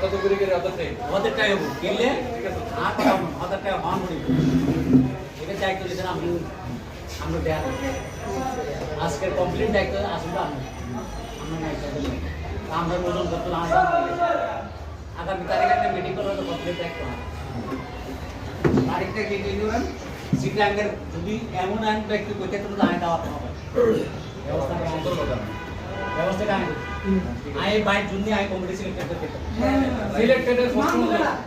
কত করে করে ওদের টাই হবো কিনলে আর ওদের টাই হন করি এটা দায়িত্ব দিয়েছেন আমরা দেয়া আজকের কমপ্লিট দায়িত্ব আসলে আমরা ওজন করতে আগামী তারিখে একটা মিটিং করবো তো কমপ্লিট দায়িত্ব তারিখটা কি দিলেন সিগ্রাঙ্গের যদি এমন আইন ব্যক্তি করতে তো আইন দেওয়া হবে ব্যবস্থা আইন আই বাই জুনি আই কমিটি সিলেক্টেড করতে সিলেক্টেডের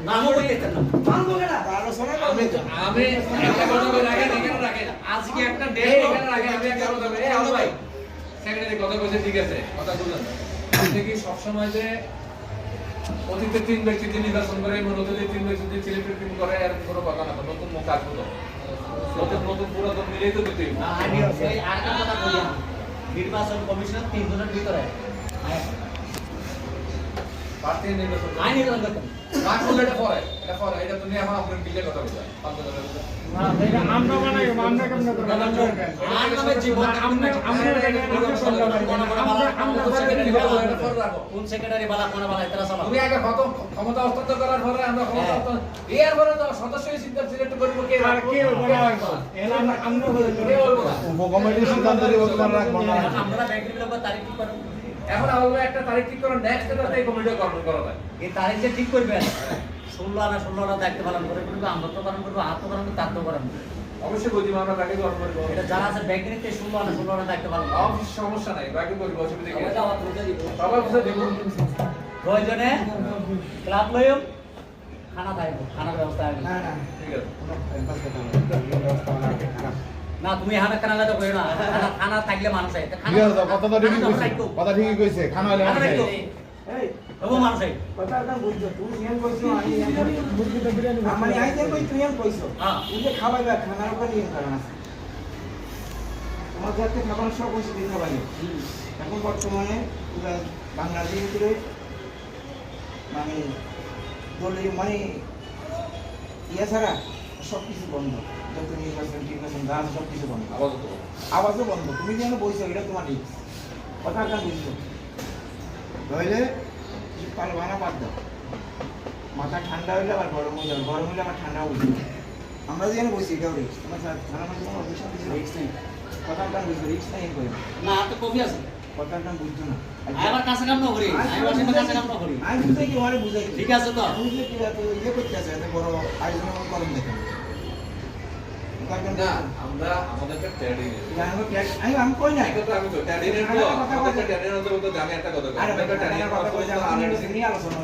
নাম বলতে না মানবো না আমি একটা কথা বলে রাখেন এখানে রাখেন আজকে একটা ডেট এখানে রাখেন আমি একটা কথা বলি এই আলো ভাই সেক্রেটারি কথা বলছে ঠিক আছে কথা বললেন আপনি কি সব সময় যে অতীতে 3 ব্যক্তি নির্বাচন করে নতুন 3 ব্যক্তি সিলেক্টেড টিম করে আর কোনো কথা না নতুন মুখ আসবে নতুন পুরাতন মিলেই তো দিতেই আমি সেই আরেকটা কথা বলি নির্বাচন কমিশন 3 জনের ভিতরে প্রার্থী নির্বাচন আইন নির্বাচন করতে না করলে এটা পরে এটা তো নিয়ে এখন আপনার বিলে কথা বলছেন আমরা বানাই আমরা কেমন করব আর নামে জীবন আমরা কোন সেক্রেটারি বালা কোন বালা এতরা সব তুমি আগে ক্ষমতা হস্তান্তর করার পরে আমরা ক্ষমতা হস্তান্তর এর পরে তো সদস্য সিদ্ধান্ত সিলেক্ট করব কে আর কে বলা হইব এলা আমরা বলে কে বলবো না উপকমিটির সিদ্ধান্ত বর্তমান রাখবো না আমরা ব্যাংকের লোক তারিখ ঠিক করব এখন আমরা একটা তারিখ ঠিক করব নেক্সট ডেটে এই কমিটি গঠন করা হয় এই তারিখ যে ঠিক করবেন 16 আনা দায়িত্ব পালন করে কিন্তু আমরা তো পালন করব হাত তো পালন করব তার তো করেন অবশ্যই বুঝি আমরা তাকে গঠন করব এটা যারা আছে ব্যাংকের তে 16 আনা দায়িত্ব পালন করে অবশ্যই সমস্যা নাই বাকি করব অসুবিধা কি সবাই বুঝে দিব প্রয়োজনে ক্লাব লইও খানা খাইব খানা ব্যবস্থা আছে না না ঠিক আছে না তুমি হানা খানা লাগা কইও না খানা থাকলে মানুষ আইতে খানা ঠিক আছে কথা তো ঠিকই কইছে কথা ঠিকই কইছে খানা হলে মানুষ খায়। এই তবু মানুষ আই কথাটা বুঝছো তুমি এম কইছো আমি আইতে কই তুমি এম কইছো হ্যাঁ। তুমি যে খাওয়াইবা খানার উপর নিয়ম কারণ আছে তোমার যাতে খাবার সব কইছো দিন খাওয়াইও এখন বর্তমানে পুরো বাংলাদেশের ভিতরে মানে দলীয় মানে ইয়া ছাড়া সব কিছু বন্ধ যত নির্বাচন গাছ সব কিছু বন্ধ আপাতত আওয়াজও বন্ধ তুমি যেন বইছো এটা তোমার ঠিক কথাটা বুঝছো নইলে পাল বানা বাদ দাও মাথা ঠান্ডা হইলে আবার গরম হয়ে যাবে গরম হইলে আবার ঠান্ডা হয়ে যাবে আমরা যেন বইছি এটাও রিক্স তোমার ঠান্ডা মাঝে কোনো অভিশাপ কিছু রিক্স নেই কথাটা বুঝছো রিক্স নেই করে না তো কফি আছে কথাটা বুঝছো না আবার কাছে কাম না করি আমি বসে কাছে কাম না করি আমি বুঝাই কি মানে বুঝাই ঠিক আছে তো তুমি যে কি এত ইয়ে করতে আছে এত বড় আয়োজন করুন দেখেন না আমরা আমাদেরকে ট্যাডিং আমি কই না এটা তো আমি তো ট্যাডিং এর তো আমাদেরকে ট্যাডিং এর তো আমি একটা কথা কই আরে আমাদেরকে ট্যাডিং এর কথা বলতে আর আলোচনা